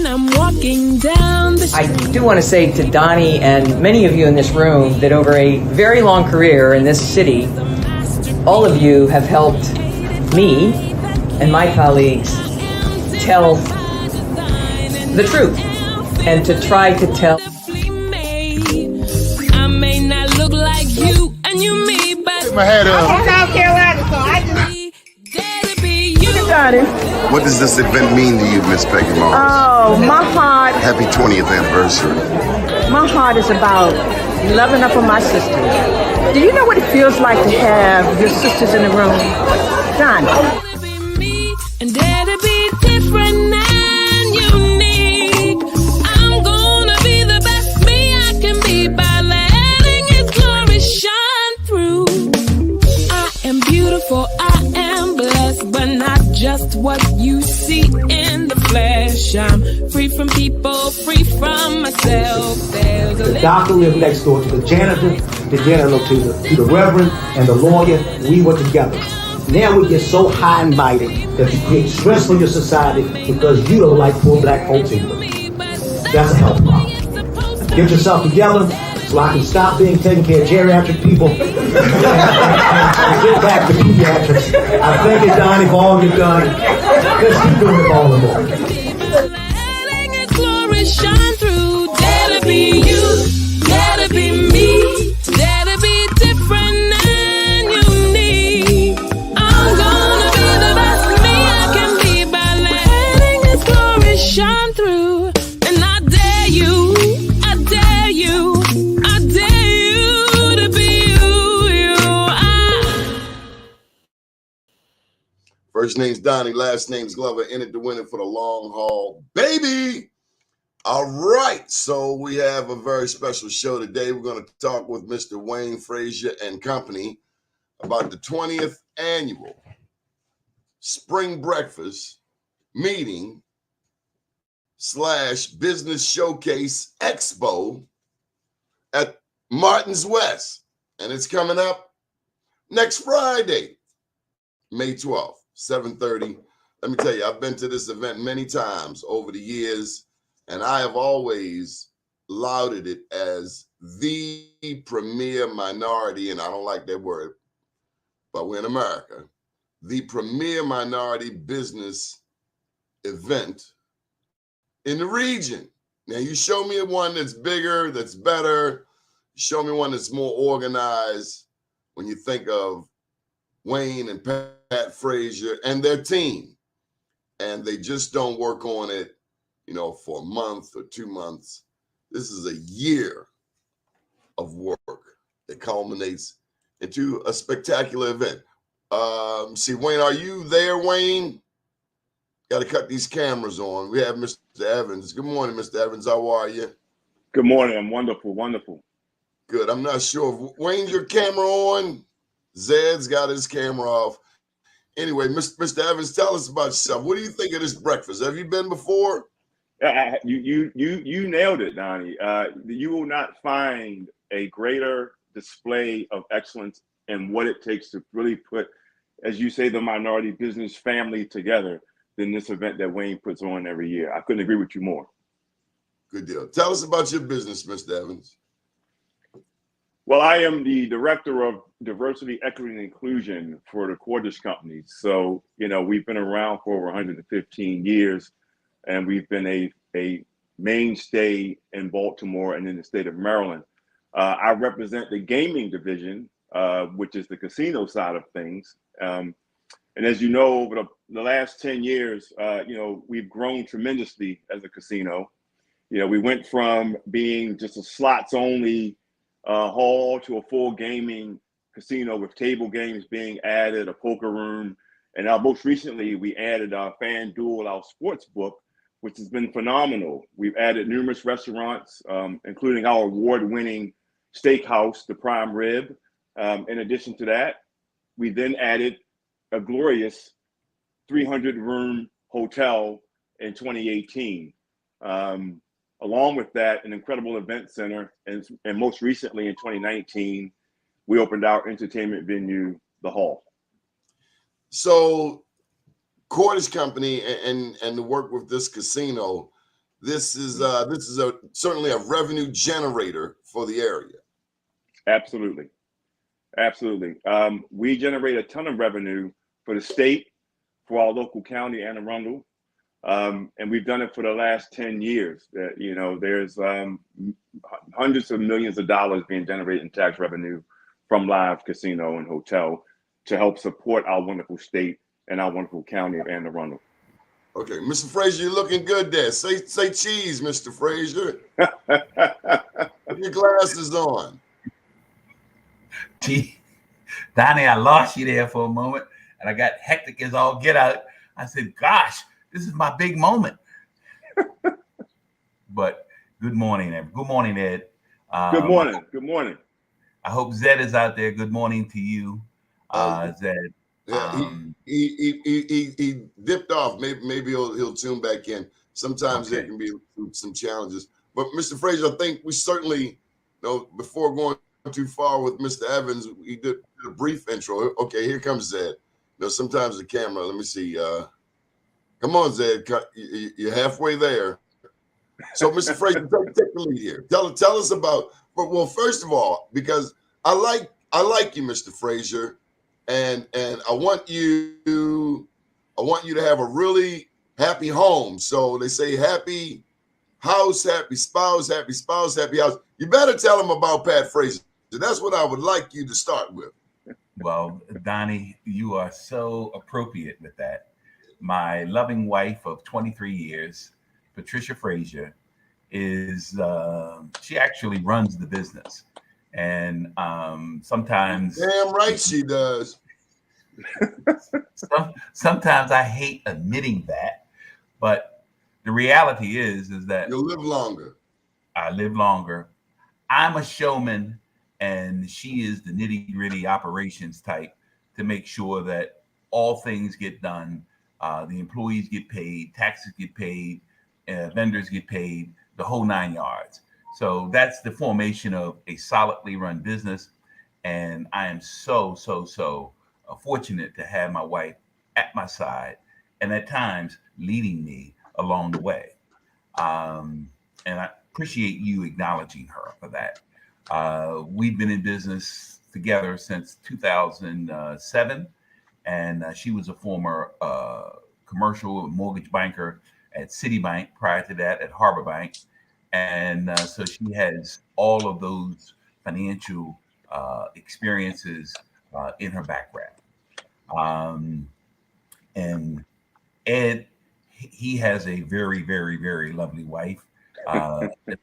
when I'm walking down the street. I do want to say to Donnie and many of you in this room that over a very long career in this city, all of you have helped me and my colleagues tell the truth and to try to tell. I may not look like you and you me, but my head up. I'm from South Carolina, so I just... What does this event mean to you, Miss Peggy Morris? Oh, my heart. Happy 20th anniversary. My heart is about loving up on my sisters. Do you know what it feels like to have your sisters in the room? John. And dare to be different and unique. I'm gonna be the best me I can be by letting His glory shine through. I am beautiful, I am blessed, but not just what you see in the flesh. I'm free from people, free from myself. The doctor lived next door to the janitor, to the reverend, and the lawyer. We were together. Now we get so high and mighty that you create stress for your society because you don't like poor black folks either. That's a health problem. Get yourself together so I can stop being taking care of geriatric people and get back to pediatrics. I thank you, Donnie, for all you've done. Let's keep doing it all the more. Letting His glory shine through. Dare to be you, dare to be me, dare to be different and unique. I'm gonna be the best me I can be by letting His glory shine through. And I dare you, I dare you, I dare you to be you. First name's Donnie, last name's Glover, in it to win it for the long haul, baby. All right, so we have a very special show today. We're going to talk with Mr. Wayne Frazier and company about the 20th annual Spring Breakfast Meeting / Business Showcase Expo at Martin's West. And it's coming up next Friday, May 12th, 7:30. Let me tell you, I've been to this event many times over the years, and I have always lauded it as the premier minority, and I don't like that word, but we're in America, the premier minority business event in the region. Now, you show me one that's bigger, that's better, show me one that's more organized when you think of Wayne and Pat Frazier and their team, and they just don't work on it, for a month or 2 months. This is a year of work that culminates into a spectacular event. See, Wayne, are you there, Wayne? Got to cut these cameras on. We have Mr. Evans. Good morning, Mr. Evans. How are you? Good morning. I'm wonderful, wonderful. Good. I'm not sure. Wayne's your camera on? Zed's got his camera off. Anyway, Mr. Evans, tell us about yourself. What do you think of this breakfast? Have you been before? You nailed it, Donnie. You will not find a greater display of excellence in what it takes to really put, as you say, the minority business family together than this event that Wayne puts on every year. I couldn't agree with you more. Good deal. Tell us about your business, Mr. Evans. Well, I am the director of diversity, equity, and inclusion for the Cordish companies. So, we've been around for over 115 years, and we've been a mainstay in Baltimore and in the state of Maryland. I represent the gaming division, which is the casino side of things. And as you know, over the last 10 years, we've grown tremendously as a casino. We went from being just a slots only hall to a full gaming casino with table games being added, a poker room. And now most recently, we added our FanDuel, our sports book, which has been phenomenal. We've added numerous restaurants, including our award-winning steakhouse, the Prime Rib. In addition to that, we then added a glorious 300-room hotel in 2018. Along with that, an incredible event center. And most recently in 2019, we opened our entertainment venue, The Hall. So Cordish Company and the work with this casino, this is certainly a revenue generator for the area. Absolutely. Absolutely. We generate a ton of revenue for the state, for our local county, Anne Arundel. And we've done it for the last 10 years. There's hundreds of millions of dollars being generated in tax revenue from live casino and hotel to help support our wonderful state and our wonderful county of Anne Arundel. Okay, Mr. Frazier, you're looking good there. Say cheese, Mr. Frazier. Put your glasses on. Gee, Donnie, I lost you there for a moment, and I got hectic as all get out. I said, gosh, this is my big moment. But good morning, Ed. Good morning, Ed. Good morning. Good morning. I hope Zed is out there. Good morning to you, Zed. Yeah, he dipped off. Maybe he'll tune back in. Sometimes there can be some challenges. But Mr. Frazier, I think we certainly, before going too far with Mr. Evans, he did a brief intro. Okay, here comes Zed. Sometimes the camera. Let me see. Come on, Zed. You're halfway there. So, Mr. Frazier, take the lead here. Tell us about. Well, first of all, because I like you, Mr. Frazier, and I want you to have a really happy home. So they say happy house, happy spouse, happy house. You better tell them about Pat Frazier. That's what I would like you to start with. Well, Donnie, you are so appropriate with that. My loving wife of 23 years, Patricia Frazier, is she actually runs the business. And sometimes, damn right she does. Sometimes I hate admitting that, but the reality is that you'll live longer. I live longer. I'm a showman, and she is the nitty-gritty operations type to make sure that all things get done. The employees get paid, taxes get paid, vendors get paid, the whole 9 yards. So that's the formation of a solidly run business. And I am so fortunate to have my wife at my side and at times leading me along the way. And I appreciate you acknowledging her for that. We've been in business together since 2007. And she was a former commercial mortgage banker at Citibank, prior to that at Harbor Bank. And so she has all of those financial experiences in her background. And Ed, he has a very, very, very lovely wife.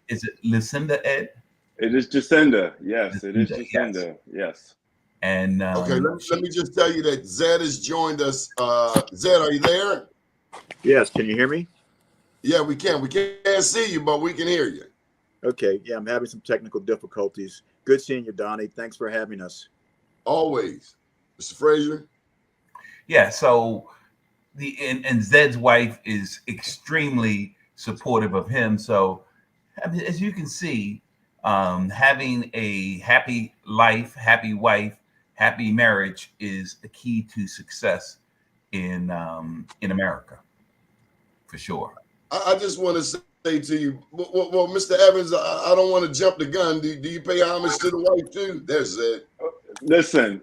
Is it Lucinda, Ed? It is Jacinda. Yes, it is Jacinda. Yes. And okay, let me just tell you that Zed has joined us. Zed, are you there? Yes. Can you hear me? Yeah, we can. We can't see you, but we can hear you. Okay. Yeah, I'm having some technical difficulties. Good seeing you, Donnie. Thanks for having us. Always. Mr. Frazier? Yeah, so and Zed's wife is extremely supportive of him. So as you can see, having a happy life, happy wife, happy marriage is the key to success in America, for sure. I just want to say to you, well, Mr. Evans, I don't want to jump the gun. Do you pay homage to the wife too? There's Zed. Listen.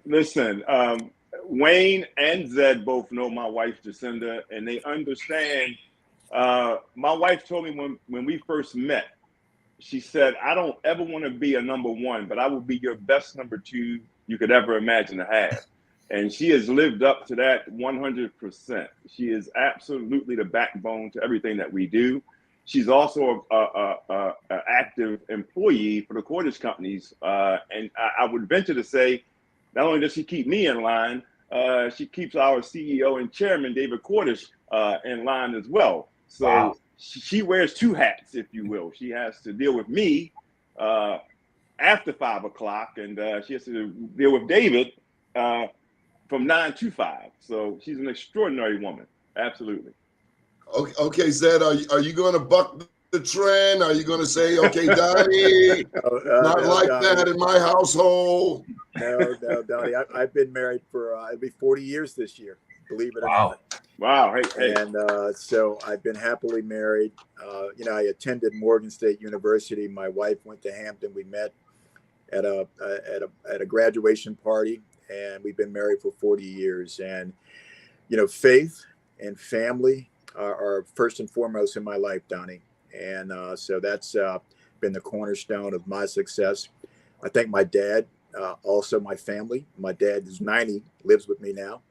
Wayne and Zed both know my wife, Jacinda, and they understand. My wife told me when we first met, she said, I don't ever want to be a number one, but I will be your best number two you could ever imagine to have. And she has lived up to that 100%. She is absolutely the backbone to everything that we do. She's also an active employee for the cordage companies. And I would venture to say, not only does she keep me in line, she keeps our CEO and chairman, David Cordish, in line as well. So wow. She wears two hats, if you will. She has to deal with me after 5 o'clock, and she has to deal with David from 9 to 5. So she's an extraordinary woman. Absolutely. Okay, Zed, are you going to buck the trend? Are you going to say, okay, Donnie, not no, like Donnie. That in my household? No, Donnie. I've been married for it'll be 40 years this year, believe it or not. Wow. Hey. And so I've been happily married. I attended Morgan State University. My wife went to Hampton. We met at a graduation party, and we've been married for 40 years. And faith and family are first and foremost in my life, Donnie. And so that's been the cornerstone of my success. I thank my dad, also my family. My dad is 90, lives with me now,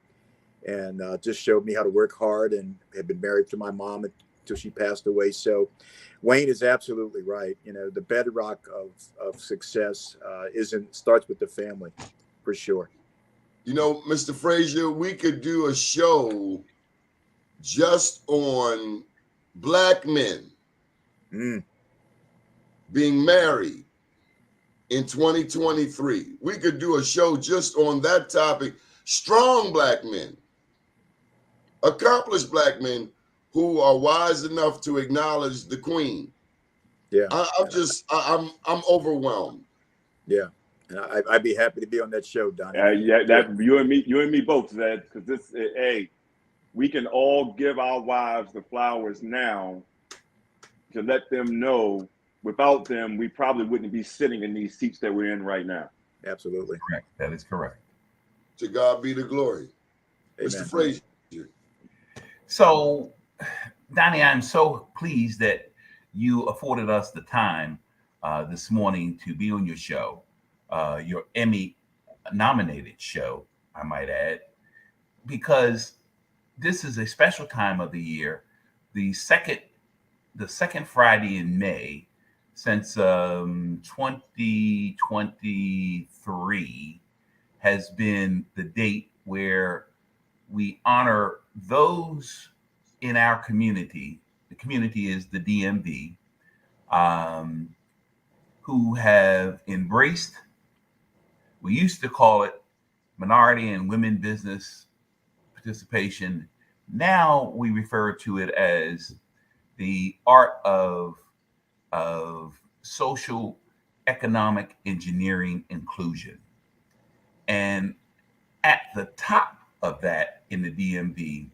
and just showed me how to work hard, and had been married to my mom until she passed away. So Wayne is absolutely right. The bedrock of success starts with the family, for sure. Mr. Frazier, we could do a show just on Black men being married in 2023. We could do a show just on that topic. Strong Black men, accomplished Black men who are wise enough to acknowledge the Queen. Yeah, I'm overwhelmed. Yeah, and I'd be happy to be on that show, Donnie. That you and me both, Zed, because we can all give our wives the flowers now to let them know. Without them, we probably wouldn't be sitting in these seats that we're in right now. Absolutely. Correct. That is correct. To God be the glory. Amen. Mr. Frazier. So, Donnie, I'm so pleased that you afforded us the time this morning to be on your show, your Emmy-nominated show, I might add, because this is a special time of the year, the second Friday in May since 2023 has been the date where we honor those in our community. The community is the DMV, who have embraced, we used to call it minority and women business participation. Now we refer to it as the art of social economic engineering inclusion. And at the top of that in the DMV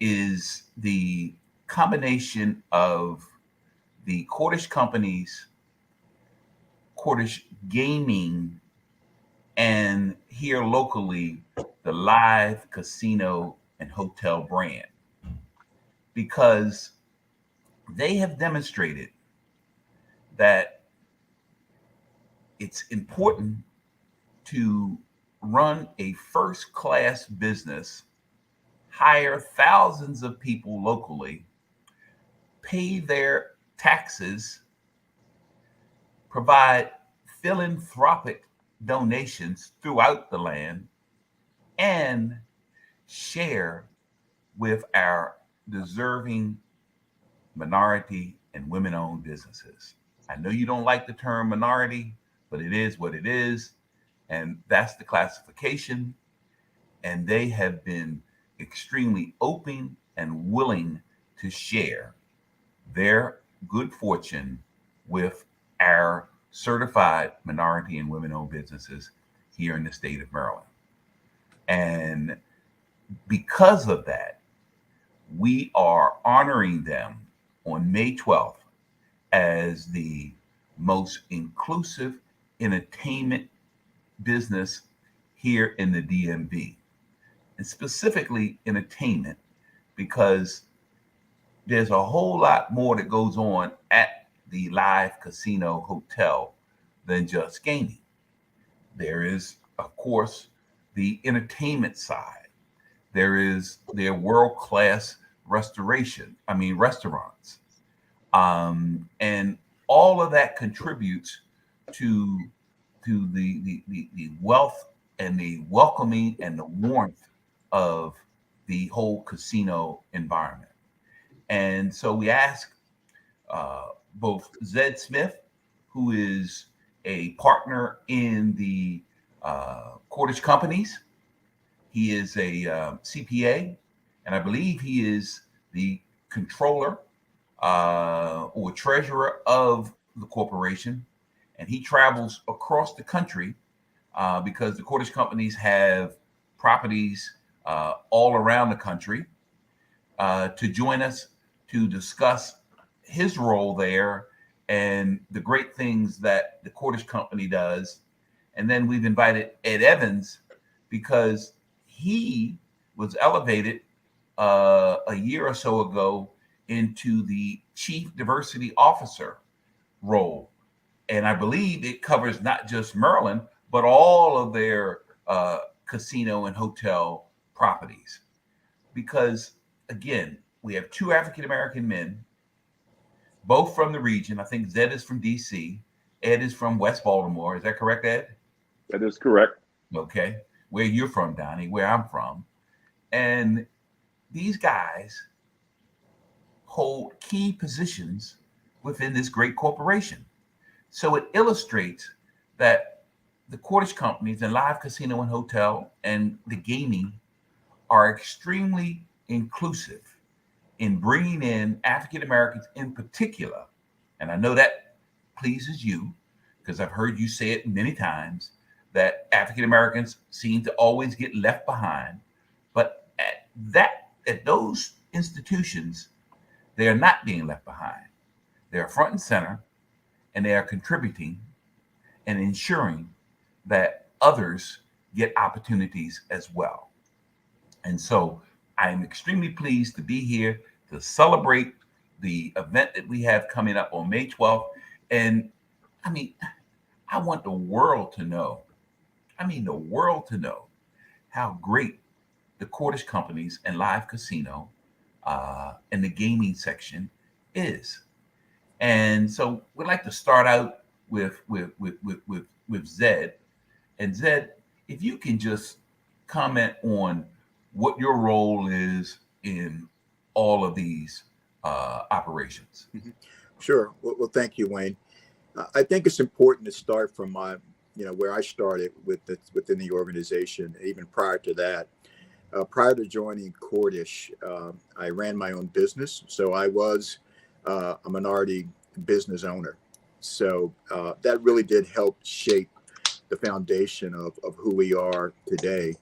is the combination of the Cordish companies, Cordish gaming, and here locally, the live casino and hotel brand, because they have demonstrated that it's important to run a first-class business, hire thousands of people locally, pay their taxes, provide philanthropic donations throughout the land, and share with our deserving minority and women-owned businesses. I know you don't like the term minority, but it is what it is, and that's the classification. And they have been extremely open and willing to share their good fortune with our certified minority and women-owned businesses here in the state of Maryland. And because of that, we are honoring them on May 12th as the most inclusive entertainment business here in the DMV, and specifically entertainment, because there's a whole lot more that goes on at the live casino hotel than just gaming. There is, of course, the entertainment side. There is their world-class restaurants. And all of that contributes to the wealth and the welcoming and the warmth of the whole casino environment. And so we ask both Zed Smith, who is a partner in the Cordish companies. He is a CPA, and I believe he is the controller or treasurer of the corporation. And he travels across the country because the Cordish companies have properties all around the country. to join us to discuss his role there and the great things that the Cordish Company does. And then we've invited Ed Evans because he was elevated a year or so ago into the Chief Diversity Officer role. And I believe it covers not just Maryland, but all of their casino and hotel properties. Because again, we have two African American men, both from the region. I think Zed is from DC, Ed is from West Baltimore. Is that correct, Ed? That is correct. Okay. Where you're from, Donnie, where I'm from. And these guys hold key positions within this great corporation. So it illustrates that the Cordish companies and Live Casino and Hotel and the gaming are extremely inclusive in bringing in African Americans in particular. And I know that pleases you because I've heard you say it many times that African Americans seem to always get left behind. But at those institutions, they are not being left behind. They are front and center, and they are contributing and ensuring that others get opportunities as well. And so I am extremely pleased to be here to celebrate the event that we have coming up on May 12th. And I mean, I want the world to know, how great the Cordish companies and Live Casino and the gaming section is. And so we'd like to start out with Zed. And Zed, if you can just comment on what your role is in all of these operations. Sure. Well, thank you, Wayne. I think it's important to start from where I started within the organization. Even prior to that, prior to joining Cordish, I ran my own business. So I was a minority business owner. So that really did help shape the foundation of who we are today.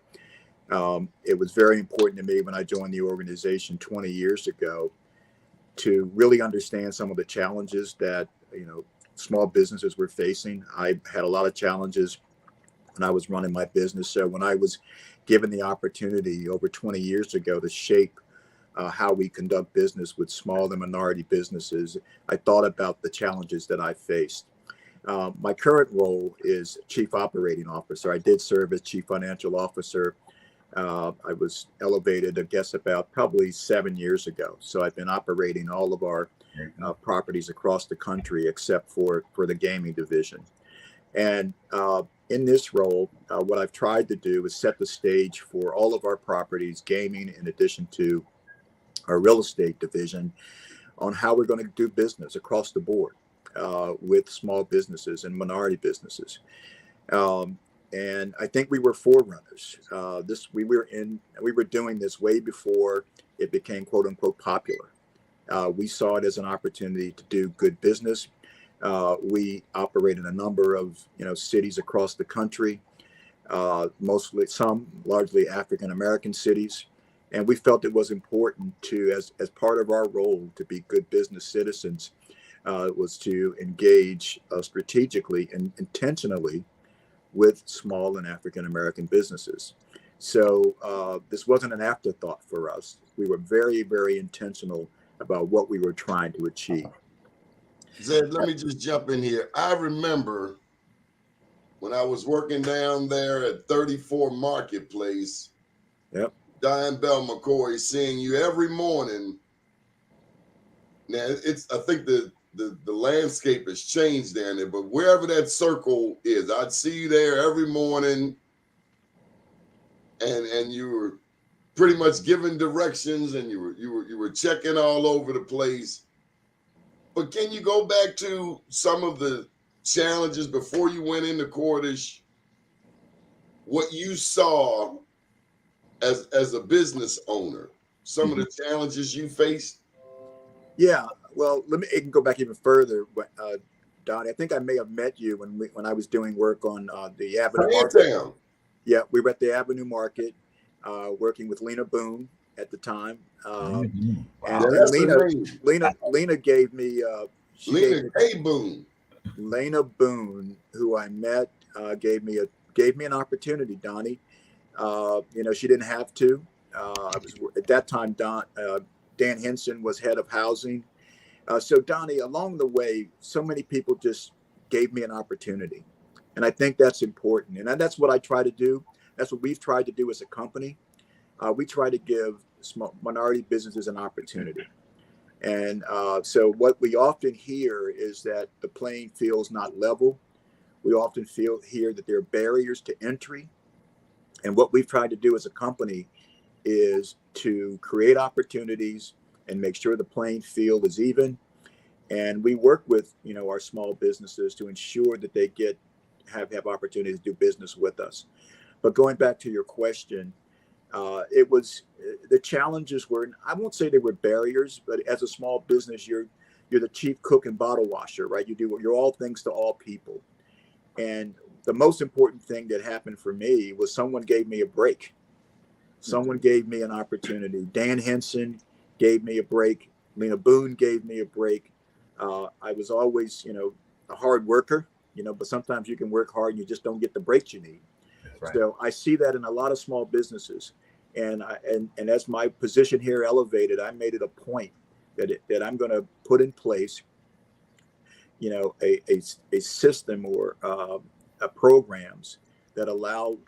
It was very important to me when I joined the organization 20 years ago to really understand some of the challenges that, small businesses were facing. I had a lot of challenges when I was running my business. So when I was given the opportunity over 20 years ago to shape how we conduct business with small and minority businesses, I thought about the challenges that I faced. My current role is Chief Operating Officer. I did serve as Chief Financial Officer. I was elevated, I guess, about probably 7 years ago. So I've been operating all of our properties across the country, except for the gaming division. And in this role, what I've tried to do is set the stage for all of our properties, gaming, in addition to our real estate division, on how we're going to do business across the board with small businesses and minority businesses. And I think we were forerunners. We were doing this way before it became "quote unquote" popular. We saw it as an opportunity to do good business. We operate in a number of cities across the country, largely African American cities, and we felt it was important to, as part of our role to be good business citizens, was to engage strategically and intentionally with small and African American businesses. So this wasn't an afterthought for us. We were very, very intentional about what we were trying to achieve. Zed, let me just jump in here. I remember when I was working down there at 34 Marketplace, Yep. Diane Bell McCoy, seeing you every morning. Now I think the landscape has changed down there, but wherever that circle is, I'd see you there every morning, and you were pretty much giving directions, and you were checking all over the place. But can you go back to some of the challenges before you went into Cordish? What you saw as a business owner, some of the challenges you faced? Yeah. Well, I can go back even further, Donnie. I think I may have met you when I was doing work on the Avenue Market. Yeah, we were at the Avenue Market, working with Lena Boone at the time. Wow. And That's her name. Lena gave me Lena K. Boone. Lena Boone, who I met, gave me an opportunity, Donnie. She didn't have to. I was at that time. Dan Henson was head of housing. So Donnie, along the way, so many people just gave me an opportunity, and I think that's important. And that's what I try to do. That's what we've tried to do as a company. We try to give small minority businesses an opportunity. And so what we often hear is that the playing field is not level. We often hear that there are barriers to entry. And what we've tried to do as a company is to create opportunities and make sure the playing field is even. And we work with, our small businesses to ensure that they have opportunities to do business with us. But going back to your question, it was the challenges were, I won't say they were barriers, but as a small business, you're the chief cook and bottle washer, right? You're all things to all people. And the most important thing that happened for me was someone gave me a break. Someone gave me an opportunity. Dan Henson gave me a break. Lena Boone gave me a break. I was always, a hard worker, but sometimes you can work hard and you just don't get the breaks you need. Right. So I see that in a lot of small businesses. And as my position here elevated, I made it a point that I'm going to put in place, a system or programs that allow,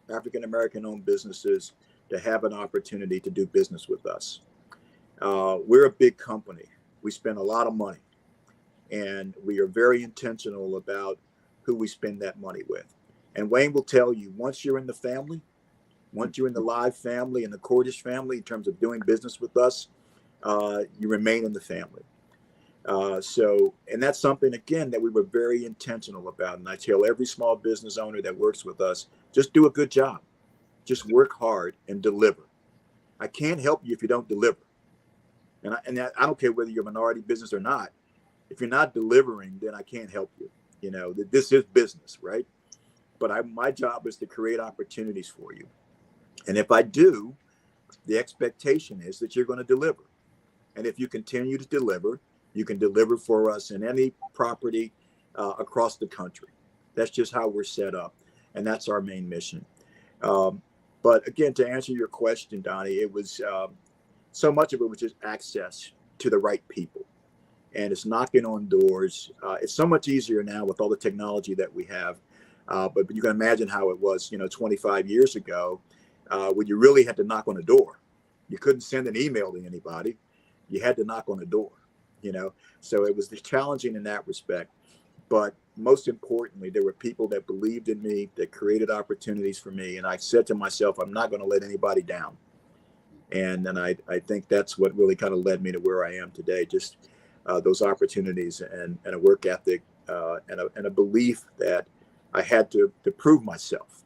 African American owned businesses to have an opportunity to do business with us. We're a big company. We spend a lot of money, and we are very intentional about who we spend that money with. And Wayne will tell you, once you're in the family, once you're in the Live family and the Cordish family, in terms of doing business with us, you remain in the family. And that's something, again, that we were very intentional about. And I tell every small business owner that works with us, just do a good job. Just work hard and deliver. I can't help you if you don't deliver. And I don't care whether you're a minority business or not. If you're not delivering, then I can't help you. This is business, right? But my job is to create opportunities for you. And if I do, the expectation is that you're going to deliver. And if you continue to deliver, you can deliver for us in any property across the country. That's just how we're set up. And that's our main mission. But again, to answer your question, Donnie, it was so much of it was just access to the right people. And it's knocking on doors. It's so much easier now with all the technology that we have. But you can imagine how it was, 25 years ago, when you really had to knock on a door. You couldn't send an email to anybody. You had to knock on the door, So it was challenging in that respect. But most importantly, there were people that believed in me, that created opportunities for me. And I said to myself, I'm not going to let anybody down. And then I think that's what really kind of led me to where I am today. Just those opportunities and a work ethic and a belief that I had to prove myself.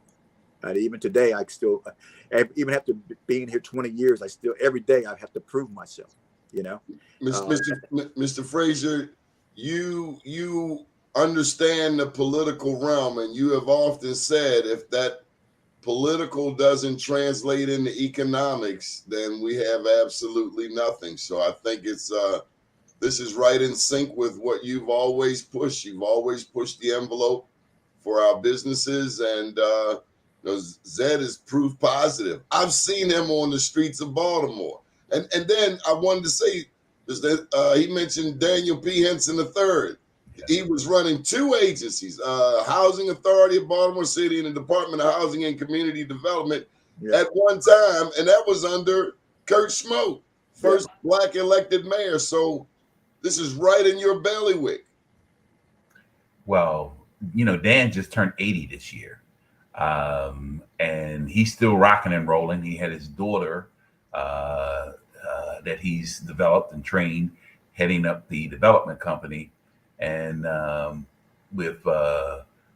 And even today, I even after being here 20 years, every day I have to prove myself, Mr. Frazier, you understand the political realm, and you have often said if that political doesn't translate into economics, then we have absolutely nothing. So I think this is right in sync with what you've always pushed. You've always pushed the envelope for our businesses, and Zed is proof positive. I've seen him on the streets of Baltimore. And then I wanted to say, he mentioned Daniel P. Henson III. He was running two agencies, Housing Authority of Baltimore City and the Department of Housing and Community Development at one time, and that was under Kurt Schmoke, first Black elected mayor. So this is right in your bailiwick. Well, Dan just turned 80 this year, and he's still rocking and rolling. He had his daughter that he's developed and trained, heading up the development company. And with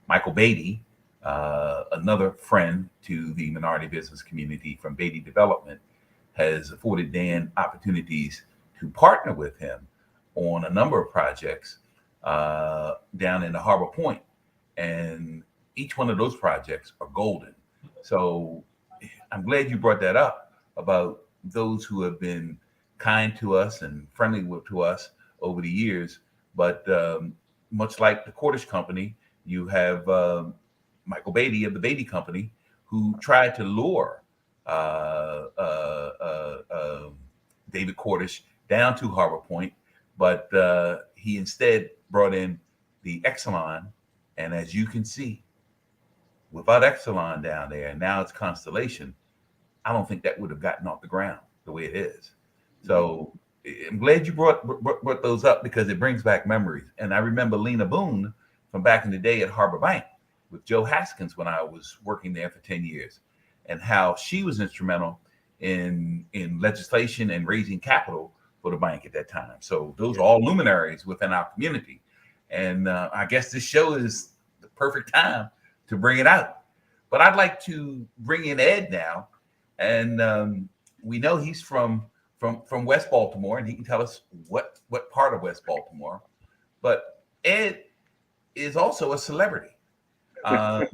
Michael Beatty, another friend to the minority business community from Beatty Development, has afforded Dan opportunities to partner with him on a number of projects down in the Harbor Point. And each one of those projects are golden. So I'm glad you brought that up. about those who have been kind to us and friendly to us over the years. But much like the Cordish Company, you have Michael Beatty of the Beatty Company, who tried to lure David Cordish down to Harbor Point, but he instead brought in the Exelon. And as you can see, without Exelon down there, and now it's Constellation, I don't think that would have gotten off the ground the way it is. So I'm glad you brought those up, because it brings back memories. And I remember Lena Boone from back in the day at Harbor Bank with Joe Haskins when I was working there for 10 years, and how she was instrumental in legislation and raising capital for the bank at that time. So those are all luminaries within our community. And I guess this show is the perfect time to bring it out. But I'd like to bring in Ed now. And we know he's from West Baltimore, and he can tell us what part of West Baltimore. But Ed is also a celebrity, a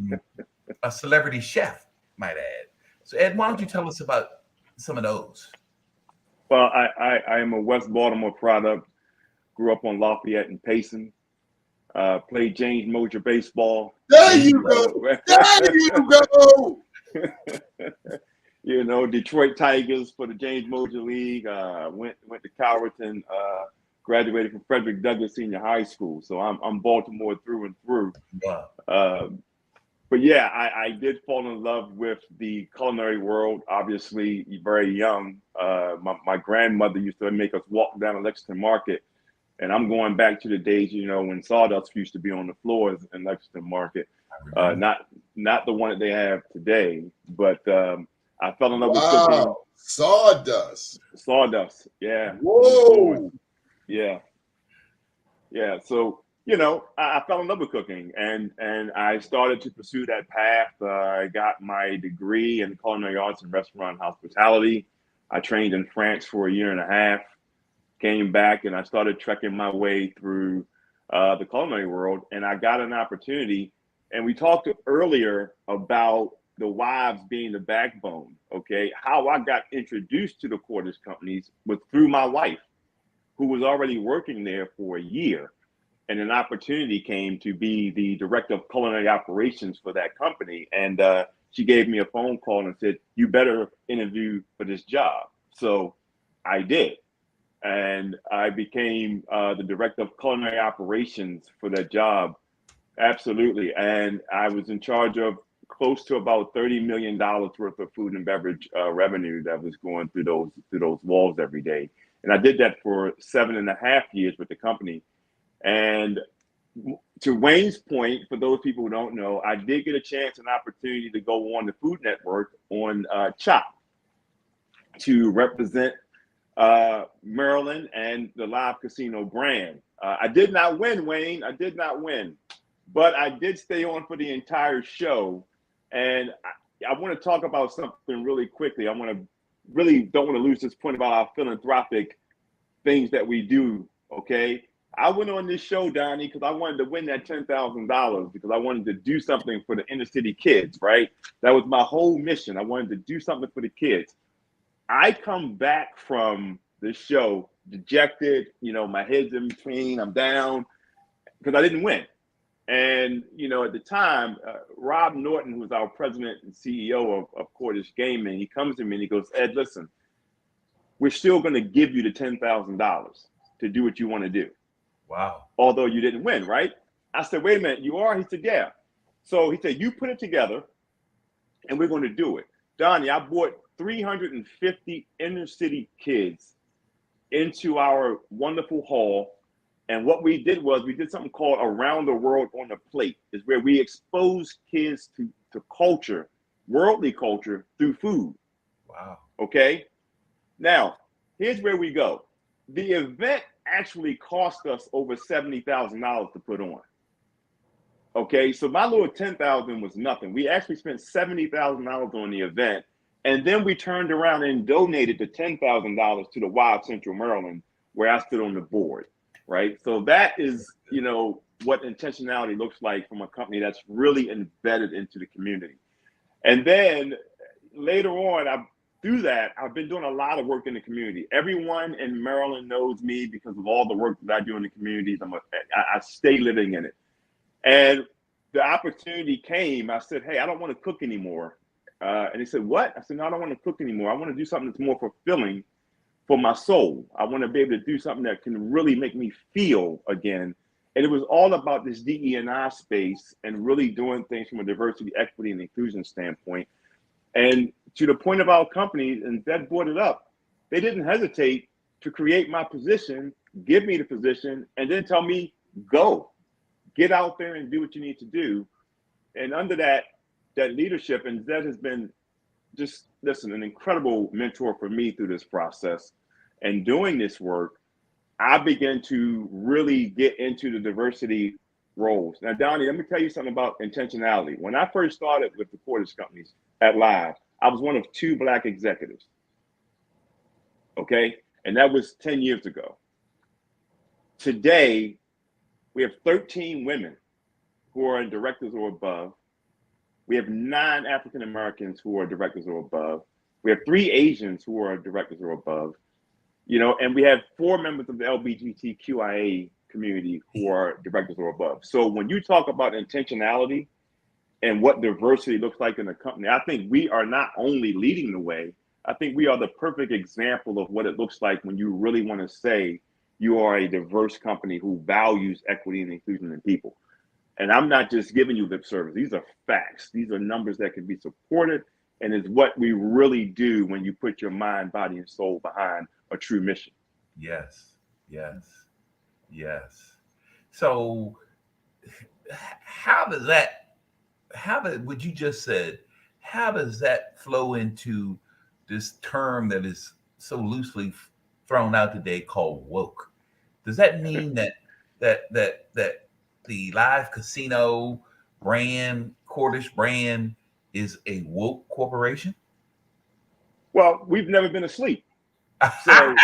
celebrity chef, might add. So Ed, why don't you tell us about some of those? Well, I am a West Baltimore product. Grew up on Lafayette and Payson. Played James Mosier baseball. There you go. There you go. You know, Detroit Tigers for the James Mosier League. Went to Calverton. Graduated from Frederick Douglass Senior High School. So I'm Baltimore through and through. Wow. But yeah, I did fall in love with the culinary world. Obviously, very young. My grandmother used to make us walk down to Lexington Market. And I'm going back to the days, you know, when sawdust used to be on the floors in Lexington Market. Not the one that they have today, but I fell in love with cooking. Sawdust. Sawdust, yeah. Whoa. Yeah. So, you know, I fell in love with cooking, and I started to pursue that path. I got my degree in culinary arts and restaurant hospitality. I trained in France for 1.5 years. Came back and I started trekking my way through the culinary world, and I got an opportunity. And we talked earlier about the wives being the backbone. Okay, how I got introduced to the Cordish companies was through my wife, who was already working there for 1 year, and an opportunity came to be the director of culinary operations for that company. And she gave me a phone call and said, "You better interview for this job." So I did. And I became the director of culinary operations for that job. Absolutely. And I was in charge of close to about $30 million worth of food and beverage revenue that was going through those walls every day. And I did that for 7.5 years with the company. And to Wayne's point, for those people who don't know, I did get a chance, an opportunity to go on the Food Network on CHOP to represent Maryland and the live casino brand. I did not win, Wayne. I did not win, but I did stay on for the entire show. And I want to talk about something really quickly. Don't want to lose this point about our philanthropic things that we do. Okay, I went on this show, Donnie, because I wanted to win that $10,000, because I wanted to do something for the inner city kids. Right, that was my whole mission. I wanted to do something for the kids. I come back from the show dejected, you know, my head's in between, I'm down because I didn't win. And, you know, at the time, Rob Norton, who was our president and CEO of Cordish Gaming, he comes to me and he goes, "Ed, listen, we're still going to give you the $10,000 to do what you want to do." Wow. Although you didn't win, right? I said, "Wait a minute, you are?" He said, "Yeah." So he said, "You put it together and we're going to do it." Donnie, I bought 350 inner city kids into our wonderful hall. And what we did was we did something called Around the World on a Plate, is where we expose kids to culture, worldly culture, through food. Wow. Okay. Now, here's where we go. The event actually cost us over $70,000 to put on. Okay. So my little $10,000 was nothing. We actually spent $70,000 on the event. And then we turned around and donated the $10,000 to the Wild Central Maryland, where I stood on the board, right? So that is, you know, what intentionality looks like from a company that's really embedded into the community. And then later on, through that, I've been doing a lot of work in the community. Everyone in Maryland knows me because of all the work that I do in the communities. I stay living in it. And the opportunity came. I said, hey, I don't want to cook anymore. And he said, what? I said, no, I don't want to cook anymore. I want to do something that's more fulfilling for my soul. I want to be able to do something that can really make me feel again. And it was all about this DE&I space and really doing things from a diversity, equity, and inclusion standpoint. And to the point of our company, and Zed brought it up, they didn't hesitate to create my position, give me the position, and then tell me, go, get out there and do what you need to do. And under that leadership, and Zed has been just, listen, an incredible mentor for me through this process. And doing this work, I began to really get into the diversity roles. Now, Donnie, let me tell you something about intentionality. When I first started with the Cordis companies at Live, I was one of 2 Black executives. Okay. And that was 10 years ago. Today, we have 13 women who are directors or above. We have 9 African Americans who are directors or above. We have 3 Asians who are directors or above. You know, and we have 4 members of the LGBTQIA community who are directors or above. So when you talk about intentionality and what diversity looks like in a company, I think we are not only leading the way, I think we are the perfect example of what it looks like when you really want to say you are a diverse company who values equity and inclusion in people. And I'm not just giving you lip service. These are facts. These are numbers that can be supported, and is what we really do when you put your mind, body, and soul behind a true mission. Yes, yes, yes. So how does what you just said, how does that flow into this term that is so loosely thrown out today called woke? Does that mean that the live casino brand, Cordish brand, is a woke corporation? Well, we've never been asleep. So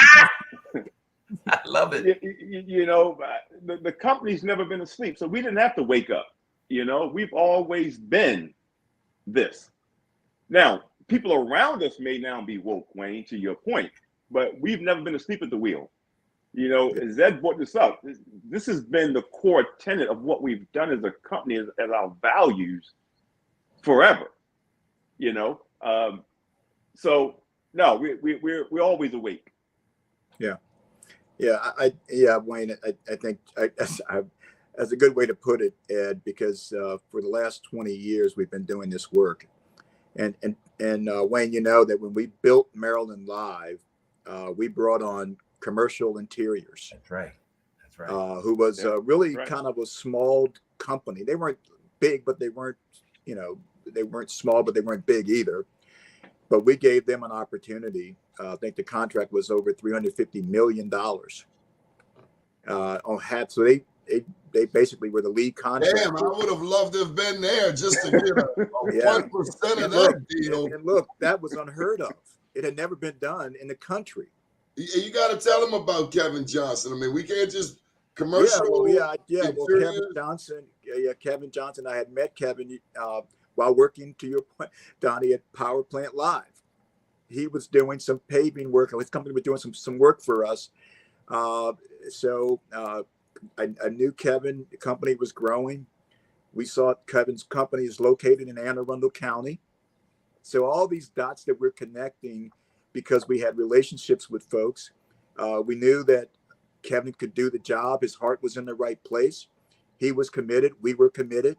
I love it. You know, the company's never been asleep. So we didn't have to wake up. You know, we've always been this. Now, people around us may now be woke, Wayne, to your point, but we've never been asleep at the wheel. You know, Zed brought this up. This has been the core tenet of what we've done as a company, as our values forever. You know, so no, we're always awake. Yeah, Wayne. I think that's a good way to put it, Ed, because for the last 20 years we've been doing this work, and Wayne, you know that when we built Maryland Live, we brought on Commercial Interiors. That's right. That's right. Who was really kind of a small company. They weren't big, but they weren't, you know, they weren't small, but they weren't big either. But we gave them an opportunity. I think the contract was over $350 million on hat. So they basically were the lead contractor. Damn, I would have loved to have been there just to get a 1% of that deal. And look, that was unheard of. It had never been done in the country. You got to tell them about Kevin Johnson. I mean, we can't just commercial. Well, Kevin Johnson. Kevin Johnson. I had met Kevin while working, to your point, Donnie, at Power Plant Live. He was doing some paving work. His company was doing some work for us. So I knew Kevin. The company was growing. We saw Kevin's company is located in Anne Arundel County. So all these dots that we're connecting, because we had relationships with folks. We knew that Kevin could do the job. His heart was in the right place. He was committed. We were committed.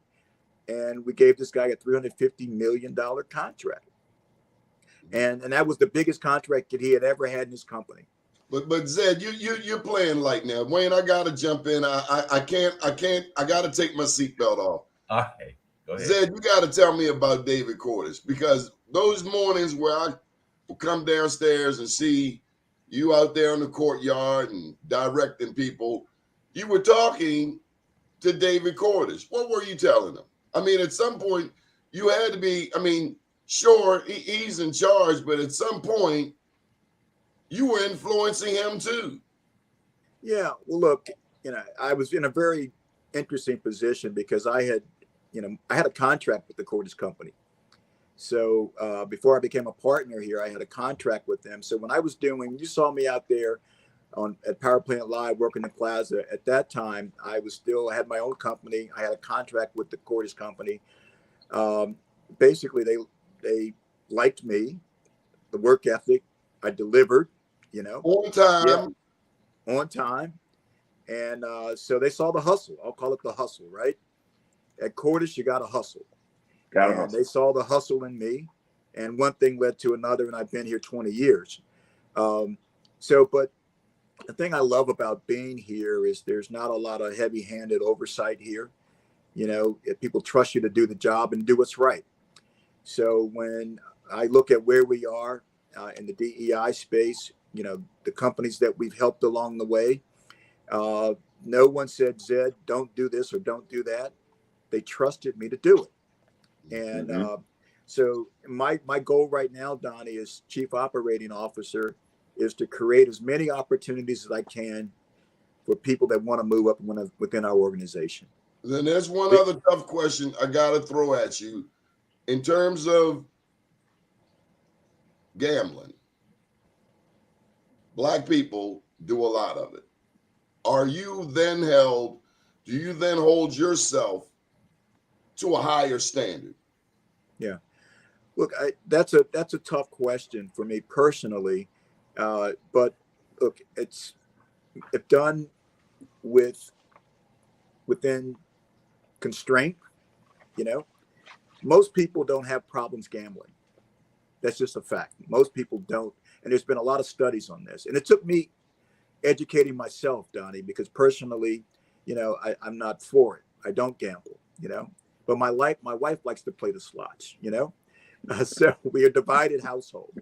And we gave this guy a $350 million contract. And that was the biggest contract that he had ever had in his company. But Zed, you're playing light now. Wayne, I gotta jump in. I gotta take my seatbelt off. All right. Go ahead. Zed, you gotta tell me about David Cordish, because those mornings where I come downstairs and see you out there in the courtyard and directing people, you were talking to David Cordish. What were you telling him? I mean, at some point you had to be, I mean, sure, he's in charge, but at some point you were influencing him too. Yeah, well, look, I was in a very interesting position because I had a contract with the Cordish company. So before I became a partner here, I had a contract with them. So when you saw me out there at Power Plant Live working in Plaza, at that time, I had my own company. I had a contract with the Cordis company. Basically, they liked me, the work ethic. I delivered, On time. Yeah, on time. And so they saw the hustle. I'll call it the hustle, right? At Cordis, you got to hustle. They saw the hustle in me, and one thing led to another, and I've been here 20 years. But the thing I love about being here is there's not a lot of heavy-handed oversight here. If people trust you to do the job and do what's right. So when I look at where we are in the DEI space, the companies that we've helped along the way, no one said, Zed, don't do this or don't do that. They trusted me to do it. And so my goal right now, Donnie, as Chief Operating Officer, is to create as many opportunities as I can for people that want to move up within our organization. Then there's one other tough question I got to throw at you. In terms of gambling, Black people do a lot of it. Do you then hold yourself to a higher standard? Yeah. Look, that's a tough question for me personally. But look, if done within constraint, most people don't have problems gambling. That's just a fact. Most people don't. And there's been a lot of studies on this. And it took me educating myself, Donnie, because personally, I'm not for it. I don't gamble, but my wife likes to play the slots, so we are a divided household,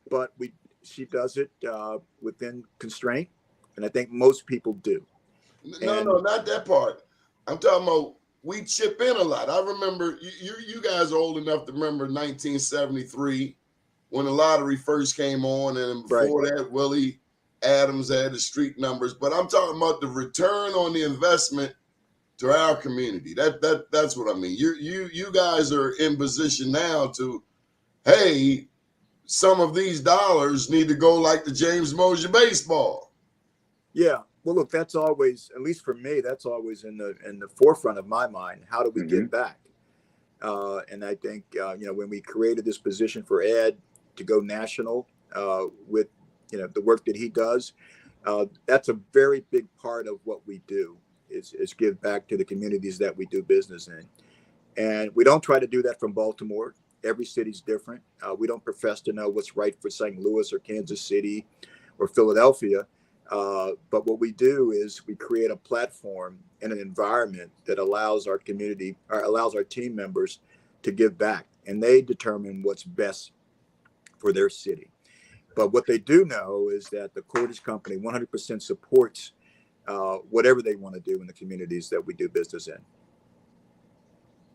but she does it within constraint. And I think most people do. No, not that part. I'm talking about we chip in a lot. I remember you guys are old enough to remember 1973 when the lottery first came on, and before that, Willie Adams had the street numbers. But I'm talking about the return on the investment to our community. That's what I mean. You guys are in position now to, hey, some of these dollars need to go like the James Mosier baseball. Yeah. Well, look, that's always, at least for me, that's always in the forefront of my mind. How do we give back? And I think, when we created this position for Ed to go national with, the work that he does, that's a very big part of what we do is give back to the communities that we do business in. And we don't try to do that from Baltimore. Every city's different. We don't profess to know what's right for St. Louis or Kansas City or Philadelphia. But what we do is we create a platform and an environment that allows our community, or allows our team members to give back, and they determine what's best for their city. But what they do know is that the Cordis company 100% supports whatever they want to do in the communities that we do business in.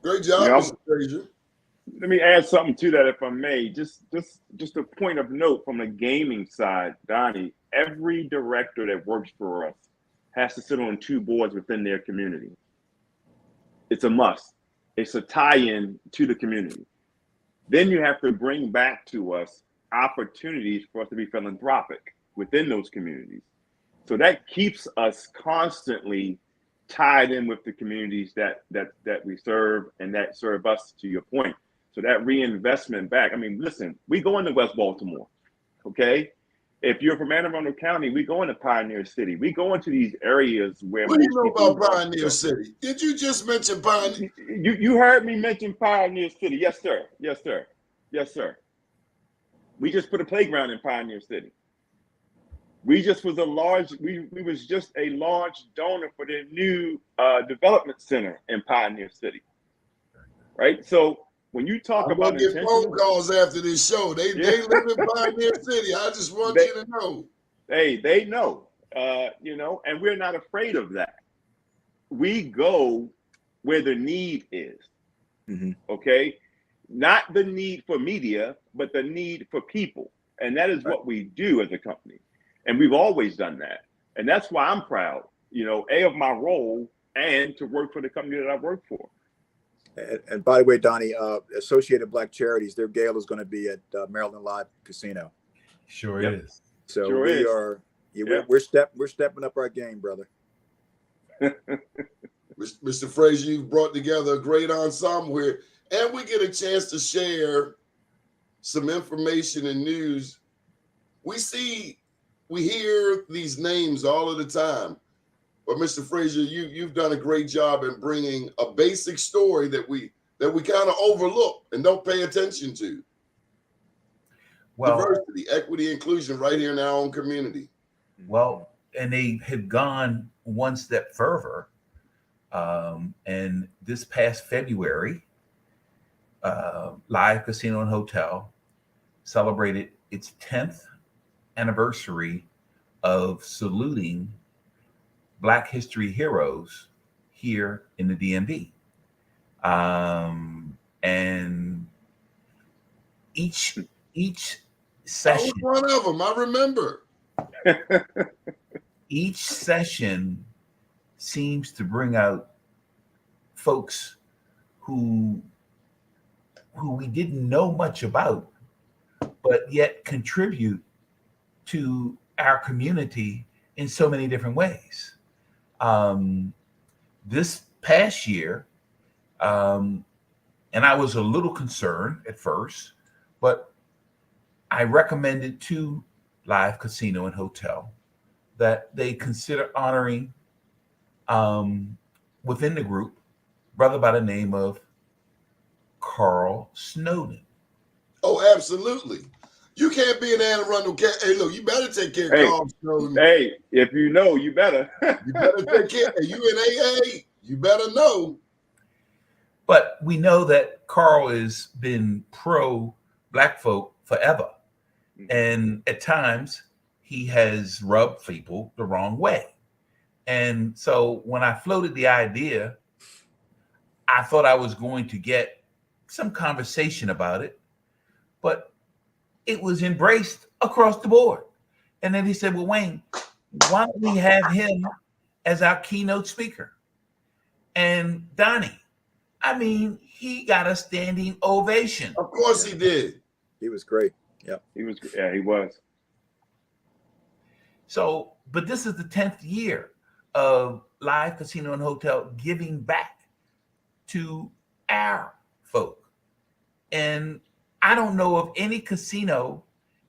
Great job, Mr. Frazier. Let me add something to that, if I may. Just a point of note from the gaming side, Donnie. Every director that works for us has to sit on 2 boards within their community. It's a must. It's a tie-in to the community. Then you have to bring back to us opportunities for us to be philanthropic within those communities. So that keeps us constantly tied in with the communities that we serve and that serve us, to your point. So that reinvestment back. I mean, listen, we go into West Baltimore, okay? If you're from Anne Arundel County, we go into Pioneer City. We go into these areas where. What do you know about Pioneer City? Did you just mention Pioneer? You heard me mention Pioneer City. Yes, sir. Yes, sir. Yes, sir. We just put a playground in Pioneer City. We just was we was just a large donor for the new development center in Pioneer City. Right? So when you talk about get phone calls after this show. They live in Pioneer City. I just want you to know. Hey, they know, and we're not afraid of that. We go where the need is. Okay, not the need for media, but the need for people, and that is what we do as a company, and we've always done that, and that's why I'm proud, of my role and to work for the company that I work for. And by the way, Donnie, Associated Black Charities, their gala is going to be at Maryland Live Casino. Sure Yep. is. So Sure we is. are, yeah, Yeah. we're stepping up our game, brother. Mr. Frazier, you've brought together a great ensemble here, and we get a chance to share some information and news. We hear these names all of the time, but Mr. Frazier, you've done a great job in bringing a basic story that we kind of overlook and don't pay attention to. Well, Diversity, equity, inclusion, right here in our own community. well, and they have gone one step further. And this past February, Live Casino and Hotel celebrated its 10th anniversary of saluting Black History heroes here in the DMV. And each I session, was one of them. I remember. each session seems to bring out folks who we didn't know much about, but yet contribute to our community in so many different ways. This past year, and I was a little concerned at first, but I recommended to Live Casino and Hotel that they consider honoring within the group brother by the name of Carl Snowden. Oh, absolutely. You can't be an Anne Arundel. Hey, look, you better take care of Carl Snowden. Hey, if you know, you better. You better take care. You in AA, you better know. But we know that Carl has been pro Black folk forever. And at times he has rubbed people the wrong way. And so when I floated the idea, I thought I was going to get some conversation about it, but it was embraced across the board. And then he said, well, Wayne, why don't we have him as our keynote speaker? And Donnie, I mean, he got a standing ovation. Of course he did. He was great. Yeah, He was. Yeah, he was. So, but this is the 10th year of Live Casino and Hotel giving back to our folk. And I don't know of any casino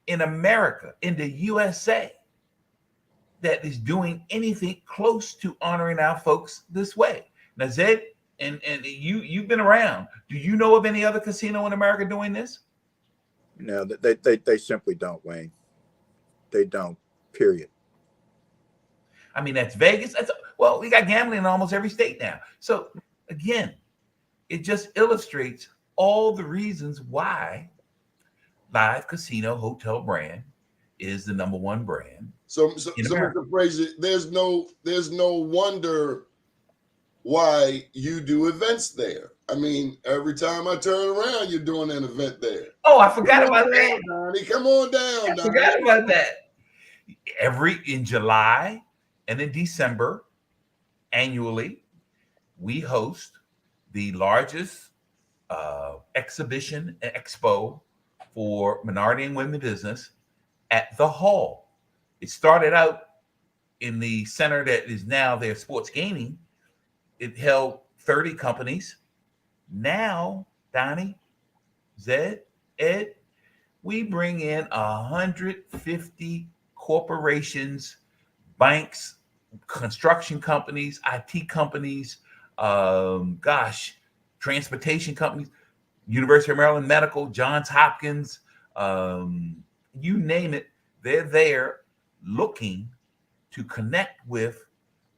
in America, in the USA, that is doing anything close to honoring our folks this way. Now, Zed, and you've been around. Do you know of any other casino in America doing this? No, they simply don't, Wayne. They don't. Period. I mean, that's Vegas. Well, we got gambling in almost every state now. So again, it just illustrates all the reasons why Live Casino Hotel brand is the #1 brand. So Mr. Frazier, there's no wonder why you do events there. I mean, every time I turn around, you're doing an event there. Oh, I forgot about that. Donnie. Come on down, I forgot about that. In July and in December, annually, we host the largest exhibition and expo for minority and women business at the Hall. It started out in the center that is now their sports gaming. It held 30 companies. Now, Donnie, Zed, Ed, we bring in 150 corporations, banks, construction companies, IT companies, transportation companies, University of Maryland Medical, Johns Hopkins, you name it, they're there looking to connect with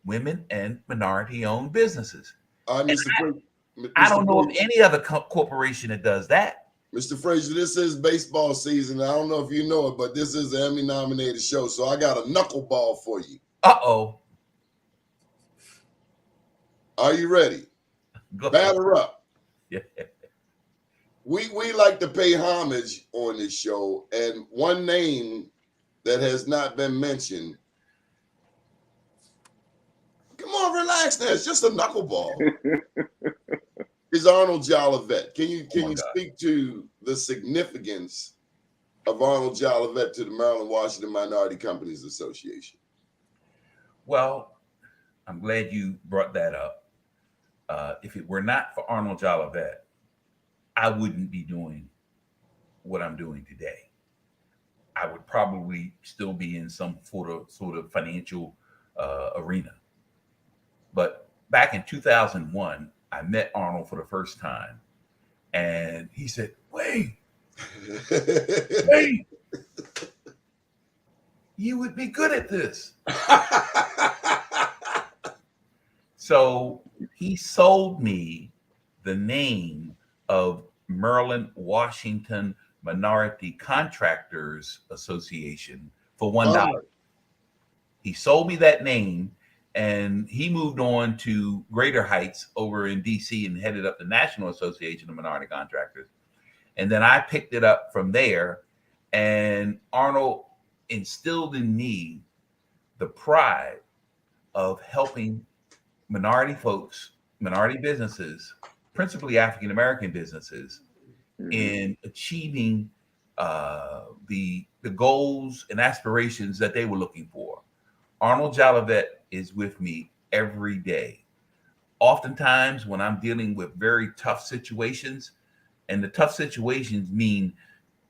women and minority-owned businesses. I don't know of any other corporation that does that. Mr. Frazier, this is baseball season. I don't know if you know it, but this is an Emmy-nominated show, so I got a knuckleball for you. Uh-oh. Are you ready? Batter up. Yeah. We like to pay homage on this show, and one name that has not been mentioned. Come on, relax now. It's just a knuckleball. is Arnold Jolivet. Can you God. speak to the significance of Arnold Jolivet to the Maryland Washington Minority Companies Association? Well, I'm glad you brought that up. If it were not for Arnold Jolivet, I wouldn't be doing what I'm doing today. I would probably still be in some sort of financial arena. But back in 2001, I met Arnold for the first time, and he said, "Wait, you would be good at this." So he sold me the name of Maryland Washington Minority Contractors Association for $1. He sold me that name, and he moved on to greater heights over in DC and headed up the National Association of Minority Contractors. And then I picked it up from there, and Arnold instilled in me the pride of helping minority folks, minority businesses, principally African American businesses, in achieving the goals and aspirations that they were looking for. Arnold Jolivet is with me every day. Oftentimes, when I'm dealing with very tough situations, and the tough situations mean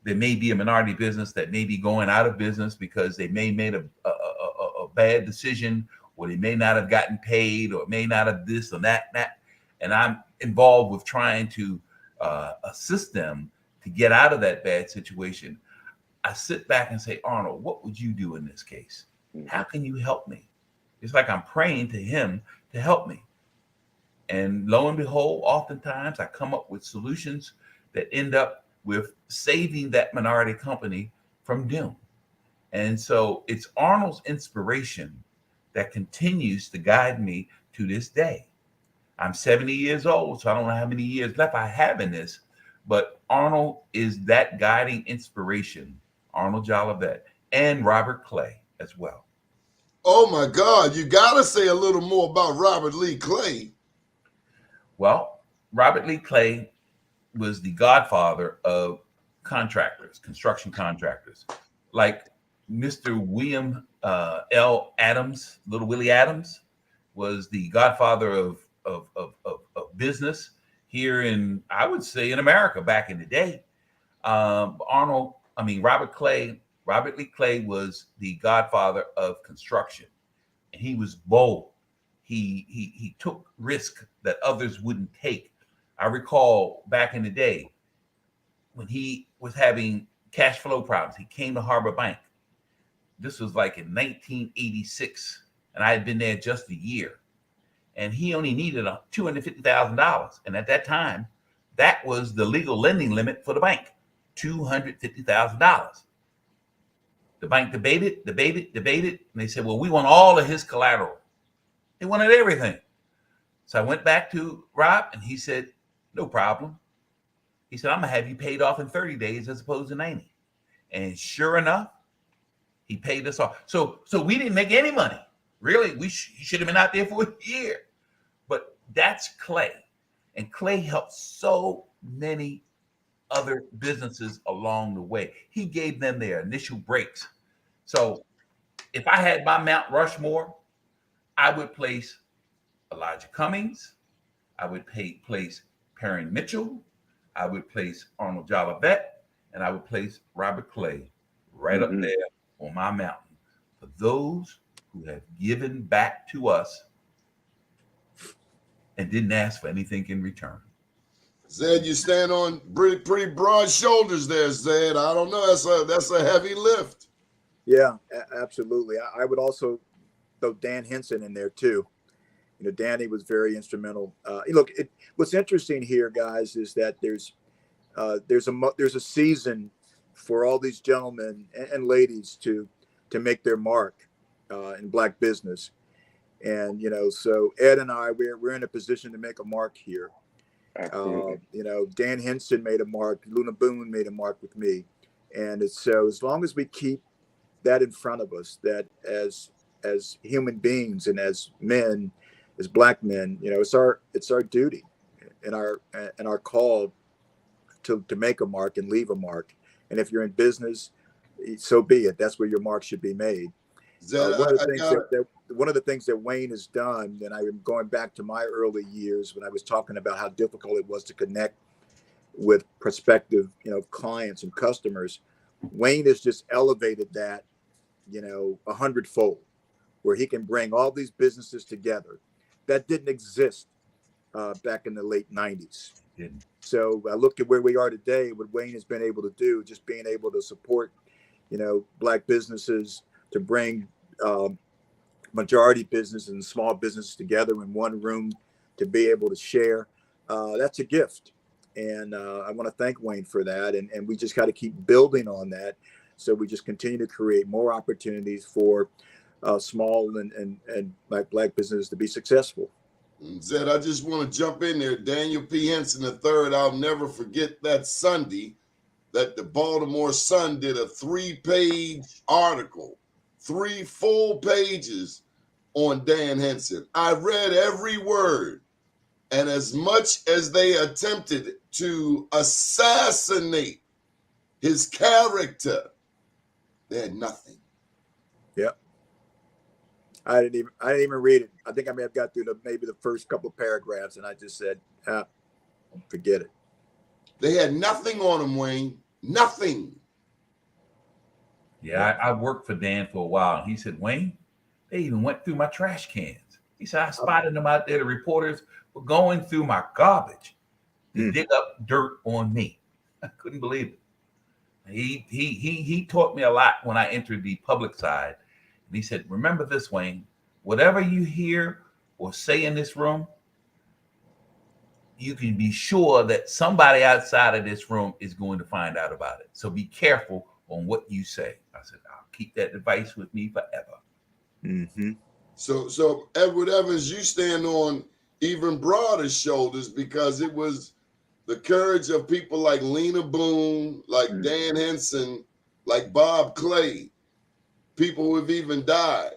there may be a minority business that may be going out of business because they may made a bad decision, or they may not have gotten paid, or may not have this or that, and I'm involved with trying to assist them to get out of that bad situation. I sit back and say, Arnold, what would you do in this case? How can you help me? It's like I'm praying to him to help me. And lo and behold, oftentimes I come up with solutions that end up with saving that minority company from doom. And so it's Arnold's inspiration that continues to guide me to this day. I'm 70 years old, so I don't know how many years left I have in this, but Arnold is that guiding inspiration, Arnold Jolivet, and Robert Clay as well. Oh my God, you got to say a little more about Robert Lee Clay. Well, Robert Lee Clay was the godfather of contractors, construction contractors, like Mr. William L. Adams, Little Willie Adams, was the godfather of business here in, I would say, in America back in the day. Robert Lee Clay was the godfather of construction, and he was bold. He took risk that others wouldn't take. I recall back in the day when he was having cash flow problems, he came to Harbor Bank. This was like in 1986, and I had been there just a year. And he only needed $250,000. And at that time, that was the legal lending limit for the bank, $250,000. The bank debated, and they said, well, we want all of his collateral. They wanted everything. So I went back to Rob, and he said, no problem. He said, I'm going to have you paid off in 30 days as opposed to 90. And sure enough, he paid us off. So we didn't make any money. Really, he should have been out there for a year. But that's Clay. And Clay helped so many other businesses along the way. He gave them their initial breaks. So if I had my Mount Rushmore, I would place Elijah Cummings. I would place Perrin Mitchell. I would place Arnold Jolivet. And I would place Robert Clay right up there on my mountain for those who have given back to us and didn't ask for anything in return. Zed, you stand on pretty broad shoulders there, Zed. I don't know. That's a heavy lift. Yeah, absolutely. I would also throw Dan Henson in there too. You know, Danny was very instrumental. What's interesting here, guys, is that there's a season for all these gentlemen and ladies to make their mark in Black business. And, you know, so Ed and I, we're in a position to make a mark here. You know, Dan Henson made a mark. Luna Boone made a mark with me. And so as long as we keep that in front of us, that as human beings and as men, as Black men, you know, it's our duty. in our call to make a mark and leave a mark. And if you're in business, so be it. That's where your mark should be made. Zed, One of the things that Wayne has done, and I'm going back to my early years when I was talking about how difficult it was to connect with prospective, clients and customers. Wayne has just elevated that, 100-fold, where he can bring all these businesses together that didn't exist back in the late 90s. So I look at where we are today, what Wayne has been able to do, just being able to support, Black businesses, to bring majority business and small business together in one room to be able to share. That's a gift. And I want to thank Wayne for that. And we just got to keep building on that. So we just continue to create more opportunities for small and Black businesses to be successful. Zed, I just want to jump in there. Daniel P. Henson III, I'll never forget that Sunday that the Baltimore Sun did a 3-page article, 3 full pages on Dan Henson. I read every word. And as much as they attempted to assassinate his character, they had nothing. Yep. I didn't even read it. I think I may have got through maybe the first couple of paragraphs, and I just said, forget it. They had nothing on him, Wayne. Nothing. Yeah, I worked for Dan for a while, and he said, Wayne, they even went through my trash cans. He said, I spotted them out there. The reporters were going through my garbage to dig up dirt on me. I couldn't believe it. He taught me a lot when I entered the public side. And he said, remember this, Wayne, whatever you hear or say in this room, you can be sure that somebody outside of this room is going to find out about it. So be careful on what you say. I said, I'll keep that advice with me forever. Mm-hmm. So Edward Evans, you stand on even broader shoulders because it was the courage of people like Lena Boone, like Dan Henson, like Bob Clay, people who have even died,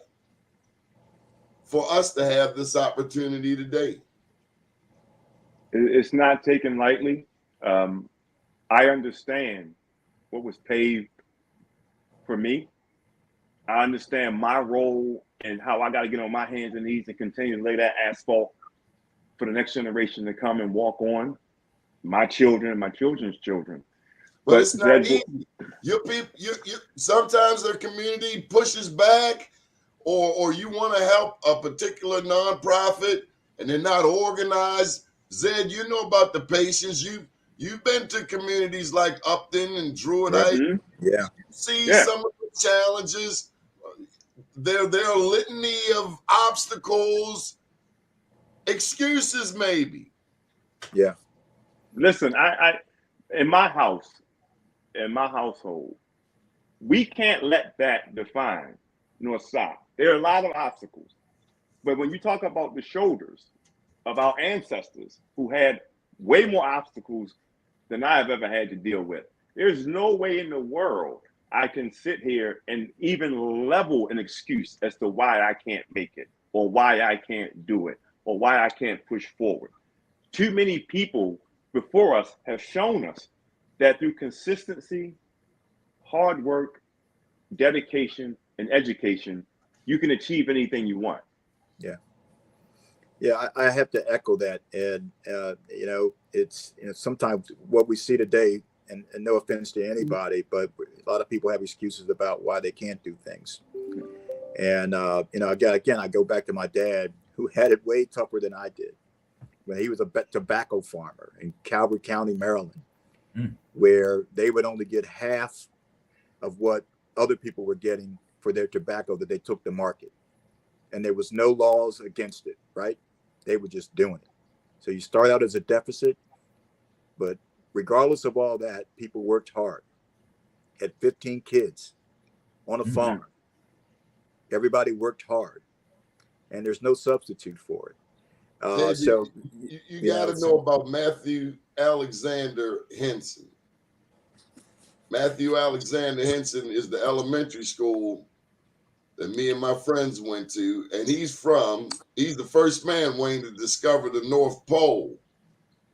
for us to have this opportunity today. It's not taken lightly. I understand what was paved for me. I understand my role and how I got to get on my hands and knees and continue to lay that asphalt for the next generation to come and walk on. My children and my children's children. But it's not easy. You sometimes the community pushes back, or you want to help a particular nonprofit and they're not organized. Zed, you know about the patience. You've been to communities like Upton and Druid Heights. Mm-hmm. Yeah. You see some of the challenges. There are a litany of obstacles, excuses maybe. Yeah. Listen, I in my house, in my household, we can't let that define North South. There are a lot of obstacles. But when you talk about the shoulders of our ancestors who had way more obstacles than I have ever had to deal with, there's no way in the world I can sit here and even level an excuse as to why I can't make it, or why I can't do it, or why I can't push forward. Too many people before us have shown us that through consistency, hard work, dedication, and education, you can achieve anything you want. Yeah. Yeah, I have to echo that. And, it's sometimes what we see today, and no offense to anybody, but a lot of people have excuses about why they can't do things. And, again, I go back to my dad, who had it way tougher than I did when he was a tobacco farmer in Calvert County, Maryland, where they would only get half of what other people were getting for their tobacco that they took to market. And there was no laws against it, right? They were just doing it. So you start out as a deficit, but regardless of all that, people worked hard. Had 15 kids on a farm. Everybody worked hard, and there's no substitute for it. You got to know about Matthew Alexander Henson. Matthew Alexander Henson is the elementary school that me and my friends went to, and he's the first man, Wayne, to discover the North Pole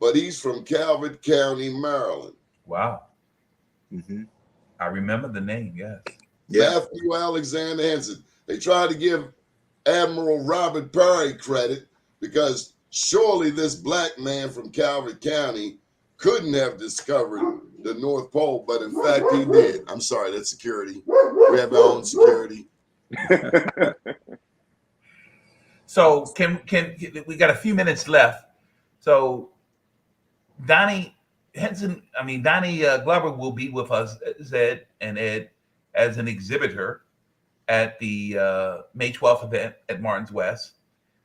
but he's from Calvert County, Maryland. Wow. Mm-hmm. I remember the name, yes. Matthew Alexander Henson. They tried to give Admiral Robert Perry credit because surely this black man from Calvert County couldn't have discovered the North Pole, but in fact he did. I'm sorry, that's security. We have our own security. So can we got a few minutes left? So Donnie Glover will be with us, Zed and Ed, as an exhibitor at the May 12th event at Martin's West.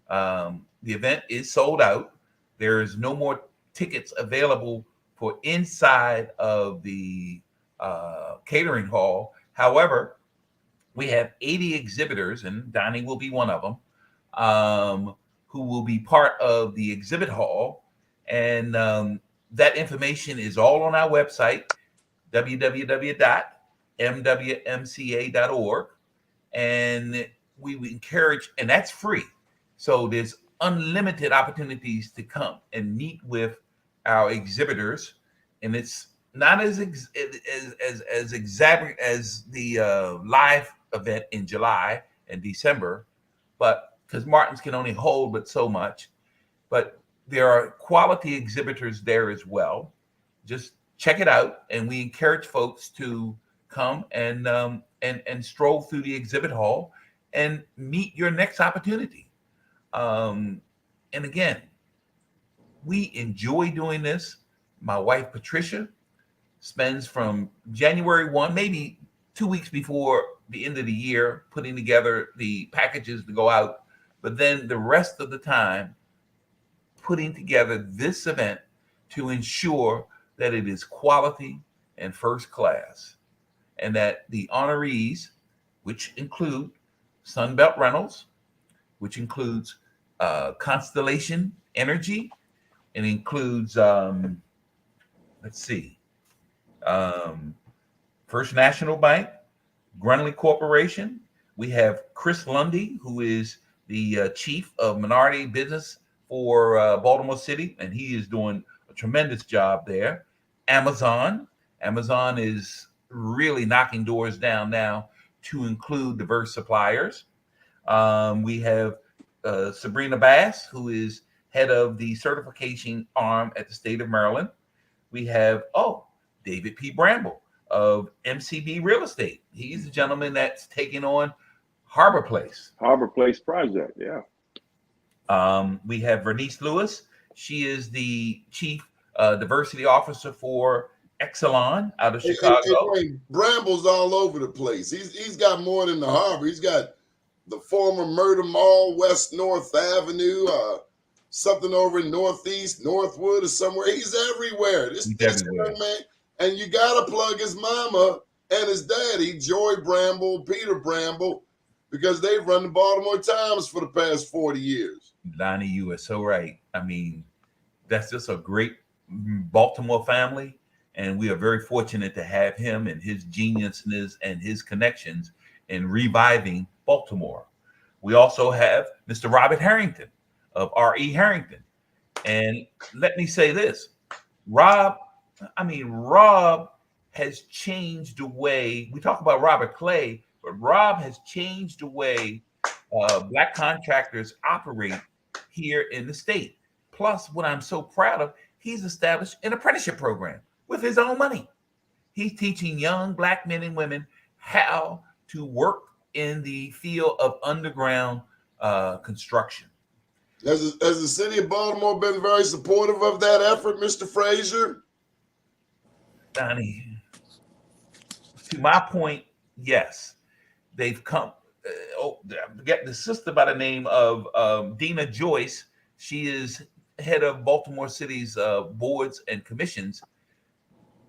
The event is sold out. There is no more tickets available for inside of the catering hall. However, we have 80 exhibitors, and Donnie will be one of them, who will be part of the exhibit hall. And that information is all on our website, www.mwmca.org. And we encourage, and that's free. So there's unlimited opportunities to come and meet with our exhibitors. And it's not as exact as the live event in July and December, but because Martin's can only hold but so much. But there are quality exhibitors there as well. Just check it out, and we encourage folks to come and stroll through the exhibit hall and meet your next opportunity. And again, we enjoy doing this. My wife Patricia spends from January 1, maybe 2 weeks before the end of the year, putting together the packages to go out, but then the rest of the time putting together this event to ensure that it is quality and first class, and that the honorees, which include Sunbelt Rentals, which includes Constellation Energy, and includes First National Bank, Grunley Corporation. We have Chris Lundy, who is the chief of minority business for Baltimore City, and he is doing a tremendous job there. Amazon is really knocking doors down now to include diverse suppliers. We have Sabrina Bass, who is head of the certification arm at the state of Maryland. We have David P. Bramble of MCB Real Estate. He's the gentleman that's taking on Harbor Place project. Yeah. We have Vernice Lewis. She is the chief diversity officer for Exelon out of Chicago. Bramble's all over the place. He's got more than the Harbor. He's got the former Murder Mall, West North Avenue, something over in Northeast, Northwood, or somewhere. He's everywhere. This young man. And you got to plug his mama and his daddy, Joy Bramble, Peter Bramble, because they've run the Baltimore Times for the past 40 years. Lonnie, you are so right. I mean, that's just a great Baltimore family. And we are very fortunate to have him and his geniusness and his connections in reviving Baltimore. We also have Mr. Robert Harrington of R.E. Harrington. And let me say this, Rob has changed the way, we talk about Robert Clay, but Rob has changed the way Black contractors operate here in the state. Plus, what I'm so proud of, he's established an apprenticeship program with his own money. He's teaching young Black men and women how to work in the field of underground construction. Has the city of Baltimore been very supportive of that effort, Mr. Frazier? Donnie, to my point, yes. They've come. Get the sister by the name of Dina Joyce. She is head of Baltimore City's boards and commissions.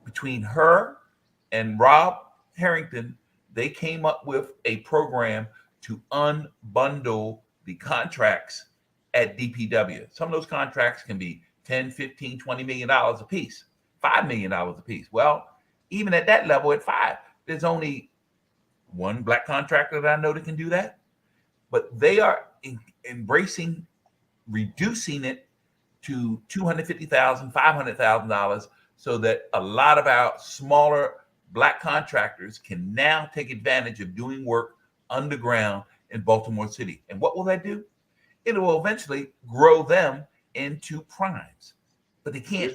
Between her and Rob Harrington, they came up with a program to unbundle the contracts at DPW. Some of those contracts can be $10, $15, $20 million a piece, $5 million a piece. Well, even at that level, at 5, there's only one Black contractor that I know that can do that. But they are embracing reducing it to $250,000, $500,000, so that a lot of our smaller Black contractors can now take advantage of doing work underground in Baltimore City. And what will that do? It will eventually grow them into primes, but they can't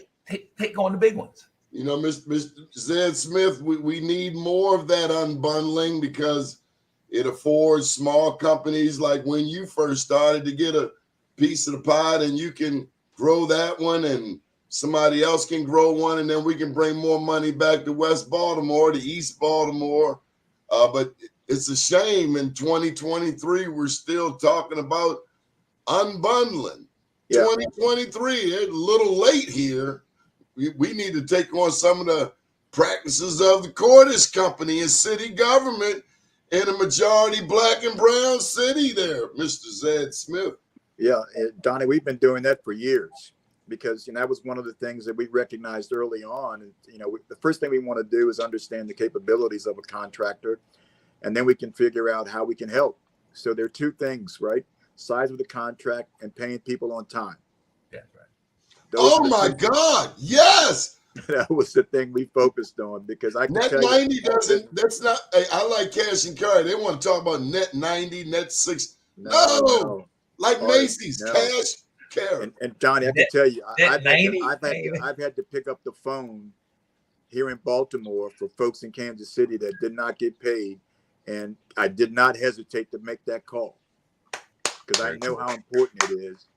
take on the big ones. You know, Mr. Zed Smith, we need more of that unbundling, because it affords small companies like when you first started to get a piece of the pie, and you can grow that one and somebody else can grow one, and then we can bring more money back to West Baltimore, to East Baltimore. But it's a shame in 2023, we're still talking about unbundling. Yeah. 2023, it's a little late here. We need to take on some of the practices of the Cordish Company and city government in a majority Black and brown city there, Mr. Zed Smith. Yeah, Donnie, we've been doing that for years, because that was one of the things that we recognized early on. And the first thing we want to do is understand the capabilities of a contractor, and then we can figure out how we can help. So there are two things, right? Size of the contract and paying people on time. Yeah, right. Oh my God, yes. That was the thing we focused on, because I can net tell 90 you, doesn't. That's not. Hey, I like cash and carry. They want to talk about net 90, net 6. No. Like Macy's, no. cash, carry. And Donnie, I can tell you, I've had to pick up the phone here in Baltimore for folks in Kansas City that did not get paid, and I did not hesitate to make that call, because I know how important it is.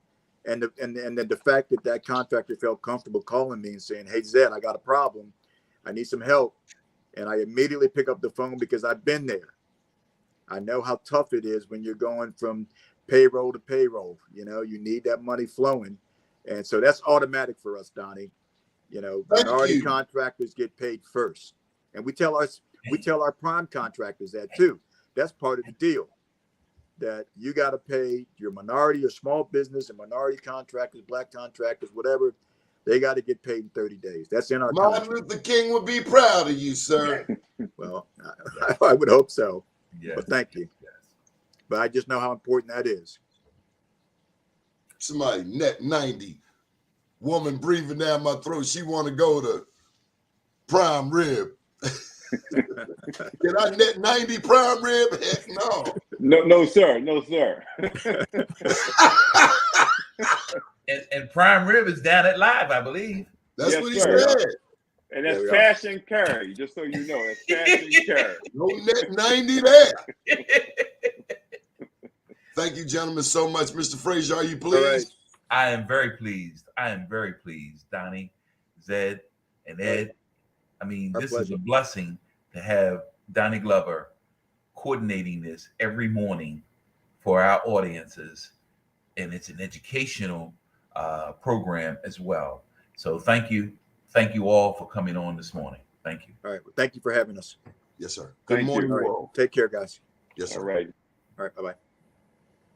And then the fact that contractor felt comfortable calling me and saying, "Hey Zed, I got a problem. I need some help," and I immediately pick up the phone, because I've been there. I know how tough it is when you're going from payroll to payroll. You need that money flowing, and so that's automatic for us, Donnie. Minority contractors get paid first, and we tell our prime contractors that too. That's part of the deal, that you got to pay your minority or small business and minority contractors, Black contractors, whatever. They got to get paid in 30 days. That's in our contract. Martin Luther King would be proud of you, sir. Well, I would hope so. Yes. But thank you. Yes. But I just know how important that is. Somebody net 90, woman breathing down my throat. She want to go to prime rib. Can I net 90 prime rib? Heck no. No, sir. No, sir. and prime rib is down at Live, I believe. That's what he sir. said. And that's cash and carry, just so you know. That's cash and carry. No net 90 there. Thank you, gentlemen, so much. Mr. Frazier, are you pleased? I am very pleased. Donnie, Zed, and Ed. I mean, this is a blessing to have Donnie Glover coordinating this every morning for our audiences. And it's an educational program as well. So thank you. Thank you all for coming on this morning. Thank you. All right. Well, thank you for having us. Yes, sir. Good morning, world. Take care, guys. Yes, sir. All right. All right. Bye-bye.